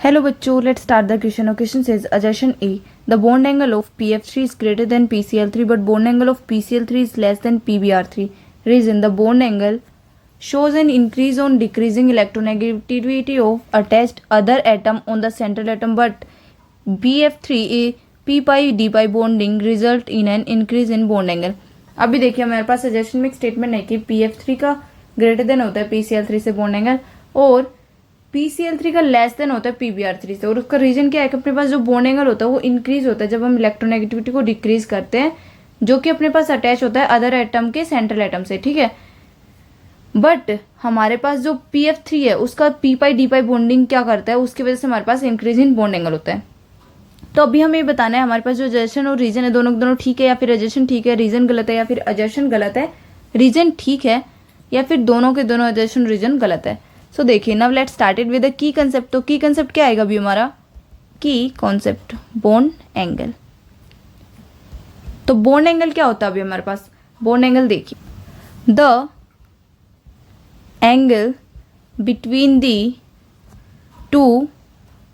Hello बच्चों, let's start the question. Our question says, assertion A, the bond angle of PF3 is greater than PCl3 but bond angle of PCl3 is less than PBr3. Reason, the bond angle shows an increase on decreasing electronegativity of attached other atom on the central atom, but BF3 p pi d pi bonding result in an increase in bond angle. अभी देखिए हमारे पास suggestion में एक statement है कि PF3 का greater than होता है PCl3 से बॉन्ड एंगल और PCl3 का लेस देन होता है PBr3 से, और उसका रीजन क्या है कि अपने पास जो बॉन्ड एंगल होता है वो इंक्रीज होता है जब हम इलेक्ट्रोनेगेटिविटी को डिक्रीज करते हैं, जो कि अपने पास अटैच होता है अदर एटम के सेंट्रल एटम से, ठीक है। बट हमारे पास जो PF3 है उसका p पाई d पाई बॉन्डिंग क्या करता है, उसकी वजह से हमारे पास इंक्रीज इन बॉन्ड एंगल होता है। तो अभी हमें ये बताना है हमारे पास जो अजर्शन और रीजन है दोनों ठीक है या फिर अजर्शन ठीक है, रीजन गलत है या फिर अजर्शन गलत है, रीजन ठीक है या फिर दोनों के दोनों अजर्शन रीजन गलत है। सो देखिए, now let's started with the key concept. तो की कंसेप्ट क्या आएगा अभी हमारा, की कॉन्सेप्ट बॉन्ड एंगल। तो बॉन्ड एंगल क्या होता है अभी हमारे पास, बॉन्ड एंगल देखिए, the angle between the two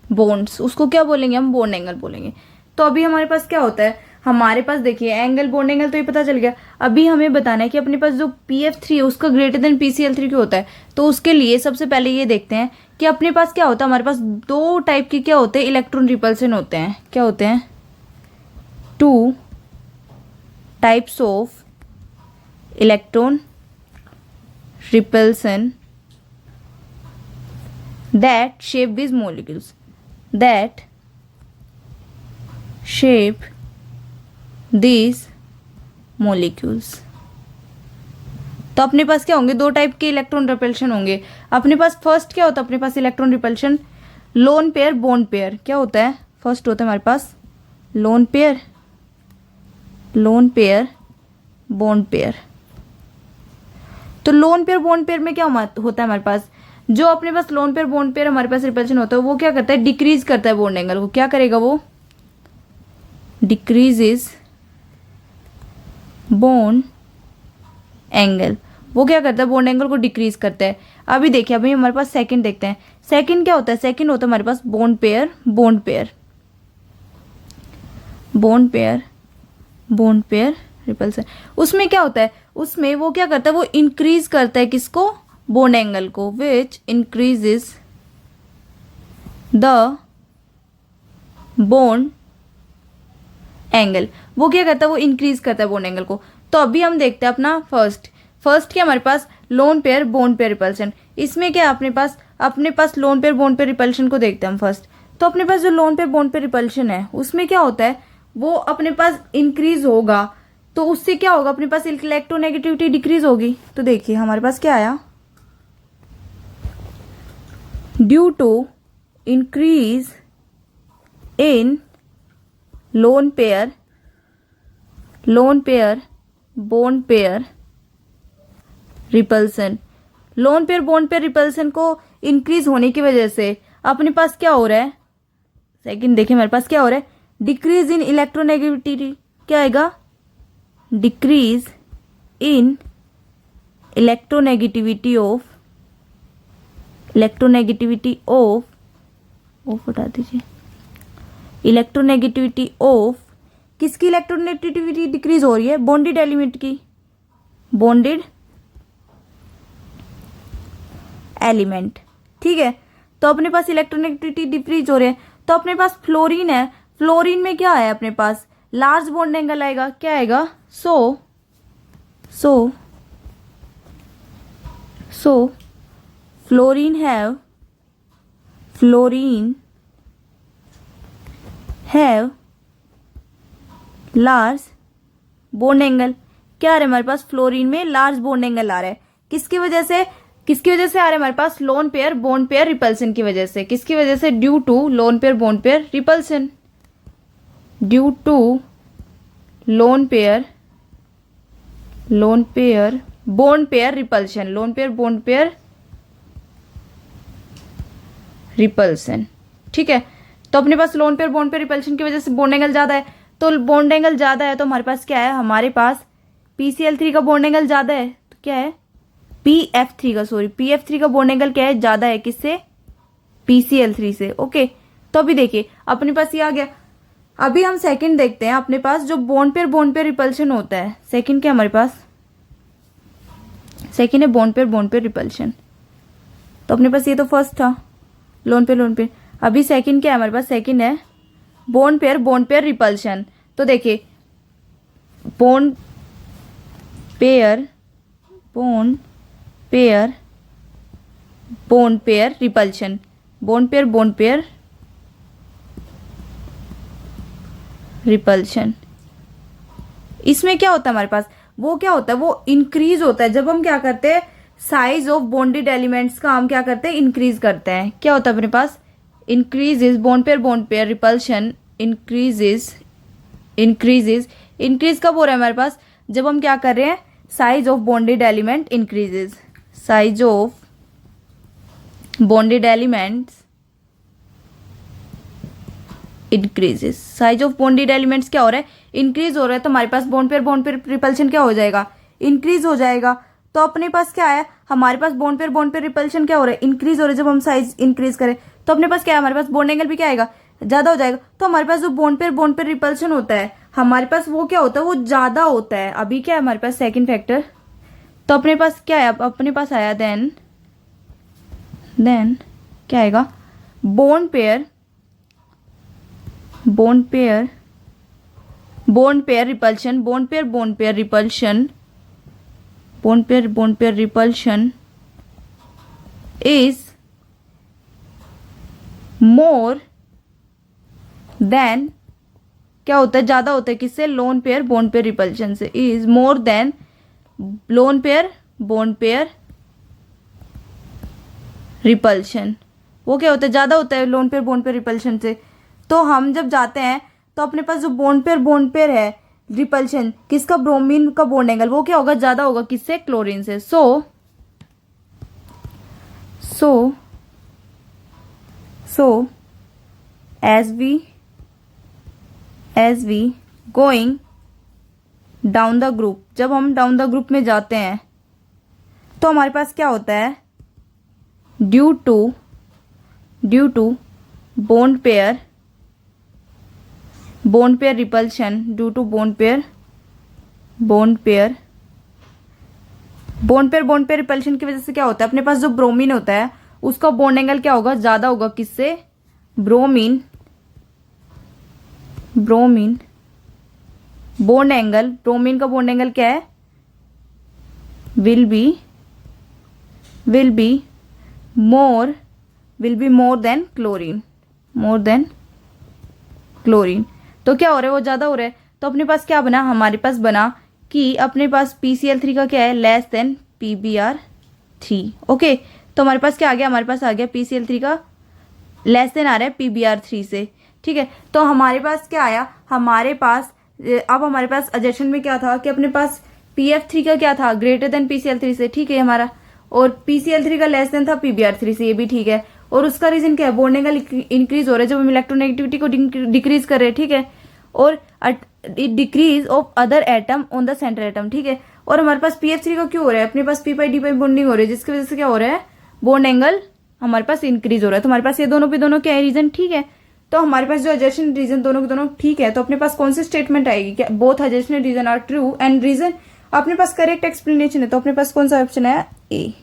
bonds, उसको क्या बोलेंगे हम, बॉन्ड एंगल बोलेंगे। तो अभी हमारे पास क्या होता है, हमारे पास देखिए एंगल बॉन्ड एंगल तो ये पता चल गया। अभी हमें बताना है कि अपने पास जो PF3 है उसका ग्रेटर देन PCl3 क्यों होता है। तो उसके लिए सबसे पहले ये देखते हैं कि अपने पास क्या होता है, हमारे पास दो टाइप के क्या होते हैं, इलेक्ट्रॉन रिपल्सन होते हैं। क्या होते हैं, two types of electron repulsion that shape these molecules, that shape these molecules। तो अपने पास क्या होंगे, दो टाइप के इलेक्ट्रॉन रिपल्शन होंगे। अपने पास फर्स्ट क्या होता है, अपने पास electron repulsion lone pair bond pair. क्या होता है, फर्स्ट होता है हमारे पास लोन पेयर बॉन्ड पेयर। तो लोन पेयर बॉन्ड पेयर में क्या होता है हमारे पास, जो अपने पास लोन पेयर बॉन्ड पेयर हमारे पास रिपल्शन होता है वो क्या करता है, डिक्रीज करता है बॉन्ड एंगल को। क्या करेगा वो, डिक्रीजेस बॉन्ड एंगल। वो क्या करता है, बॉन्ड एंगल को डिक्रीज करता है। अभी देखिए, अभी हमारे पास सेकंड देखते हैं। सेकंड क्या होता है, सेकंड होता है हमारे पास बॉन्ड पेयर रिपल्सन। उसमें क्या होता है, उसमें वो क्या करता है, वो इंक्रीज करता है किसको, बॉन्ड एंगल को, which increases the bond angle. वो क्या करता है, वो इंक्रीज करता है बॉन्ड एंगल को। तो अभी हम देखते हैं अपना फर्स्ट क्या हमारे पास lone pair bond pair repulsion. इसमें क्या अपने पास lone pair bond pair repulsion को देखते हैं हम फर्स्ट। तो अपने पास जो lone pair bond pair repulsion है उसमें क्या होता है, वो अपने पास इंक्रीज होगा। तो उससे क्या होगा, अपने पास इलेक्ट्रोनेगेटिविटी डिक्रीज होगी। तो देखिए हमारे पास क्या आया, due to increase in lone pair bond pair repulsion. Lone pair bond pair repulsion को इंक्रीज होने की वजह से अपने पास क्या हो रहा है, सेकंड देखिए हमारे पास क्या हो रहा है, डिक्रीज इन इलेक्ट्रोनेगेटिविटी। क्या आएगा, डिक्रीज इन इलेक्ट्रोनेगेटिविटी ऑफ हटा दीजिए, इलेक्ट्रोनेगेटिविटी ऑफ किसकी इलेक्ट्रोनेगेटिविटी डिक्रीज हो रही है, बॉन्डेड एलिमेंट की, बॉन्डेड एलिमेंट, ठीक है। तो अपने पास इलेक्ट्रोनेगेटिविटी डिक्रीज हो रही है। तो अपने पास फ्लोरीन है, फ्लोरीन में क्या है, अपने पास लार्ज बॉन्ड एंगल आएगा। क्या आएगा, so fluorine have large bond angle. क्या आ रहा है हमारे पास, फ्लोरीन में लार्ज बॉन्ड एंगल आ रहा है। किसकी वजह से आ रहा है हमारे पास, lone pair bond pair repulsion की वजह से। किसकी वजह से, due to lone pair bond pair repulsion, due to lone pair bond pair repulsion, lone pair bond pair repulsion, ठीक है। तो अपने पास lone pair bond pair repulsion की वजह से बॉन्ड एंगल ज्यादा है। तो बॉन्ड एंगल ज्यादा है तो हमारे पास क्या है, हमारे पास PCl3 का बॉन्ड एंगल ज्यादा है। तो क्या है, PF3 का बॉन्ड एंगल क्या है, ज्यादा है किससे, PCl3 से। ओके, तो अभी देखिए अपने पास ये आ गया। अभी हम सेकंड देखते हैं अपने पास, जो बॉन्ड पेयर रिपल्शन होता है। सेकंड क्या हमारे पास, सेकंड है बॉन्ड पेयर रिपल्शन। तो अपने पास ये तो फर्स्ट था लोन पेयर। अभी सेकंड क्या है हमारे पास, सेकंड है बॉन्ड पेयर रिपल्शन। तो देखिए bond pair repulsion, bond pair repulsion. इसमें क्या होता है हमारे पास, वो क्या होता है, वो इंक्रीज होता है जब हम क्या करते हैं, साइज ऑफ बॉन्डेड एलिमेंट्स का हम क्या करते हैं, इंक्रीज करते हैं। क्या होता है अपने पास, increases bond pair repulsion increase कब हो रहा है हमारे पास, जब हम क्या कर रहे हैं, size of bonded element increases, size of bonded elements increases. Size of bonded elements क्या हो रहा है, इंक्रीज हो रहा है। तो हमारे पास बॉन्ड पेयर रिपल्शन क्या हो जाएगा, इंक्रीज हो जाएगा। तो अपने पास क्या है, हमारे पास बॉन्ड पेयर रिपल्शन क्या हो रहा है, इंक्रीज हो रहा है। जब हम साइज इंक्रीज करें तो अपने पास क्या है, हमारे पास बॉन्ड एंगल भी क्या आएगा, ज्यादा हो जाएगा। तो हमारे पास जो बॉन्ड पेयर रिपल्शन होता है हमारे पास, वो क्या होता है, वो ज्यादा होता है। अभी क्या है हमारे पास सेकंड फैक्टर, तो अपने पास क्या है, अपने पास आया देन क्या आएगा, bond pair repulsion is more than, क्या होता है, ज्यादा होता है किससे, lone pair bond pair repulsion से, is more than lone pair bond pair repulsion. वो क्या होता है, ज्यादा होता है lone pair bond pair repulsion से। तो हम जब जाते हैं तो अपने पास जो बॉन्ड पेयर है रिपल्शन किसका, ब्रोमीन का बॉन्ड एंगल, वो क्या होगा, ज्यादा होगा किससे, क्लोरीन से। So as we going down the group, जब हम डाउन द ग्रुप में जाते हैं तो हमारे पास क्या होता है, due to bond pair repulsion, due to bond pair repulsion की वजह से क्या होता है, अपने पास जो ब्रोमीन होता है उसका बॉन्ड एंगल क्या होगा, ज्यादा होगा किससे, ब्रोमीन बॉन्ड एंगल, ब्रोमीन का बॉन्ड एंगल क्या है, will be more than chlorine. तो क्या हो रहा है, वो ज्यादा हो रहा है। तो अपने पास क्या बना, हमारे पास बना कि अपने पास PCl3 का क्या है, लेस देन PbR3। ओके, तो हमारे पास क्या आ गया, हमारे पास आ गया PCl3 का लेस देन आ रहा है PbR3 से। ठीक है, तो हमारे पास क्या आया, हमारे पास अब हमारे पास एडजशन में क्या था कि अपने पास PF3 का क्या था, ग्रेटर देन PCl3 से। ठीक है हमारा, और PCl3 का लेस देन था PbR3 से, ये भी ठीक है। और उसका रीजन क्या है, बॉन्ड एंगल इंक्रीज हो रहा है जब हम इलेक्ट्रोनेगेटिविटी को डिक्रीज कर रहे हैं। ठीक है, और decrease of other atom on the centre atom. ठीक है, और हमारे पास PF3 का क्यों हो रहा है, अपने पास p/d बॉन्डिंग हो रही है, जिसकी वजह से क्या हो रहा है, बॉन्ड एंगल हमारे पास इंक्रीज हो रहा है। तो हमारे पास ये दोनों पे दोनों क्या है, रीजन ठीक है। तो हमारे पास जो एडजशन रीजन दोनों के दोनों ठीक है, तो अपने पास कौन सी स्टेटमेंट आएगी, क्या both assertion reason are true and reason अपने पास करेक्ट एक्सप्लेनेशन है। तो अपने पास कौन सा ऑप्शन है, A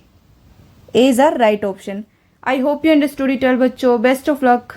is our right option. I hope you understood it all बच्चों, बेस्ट ऑफ लक।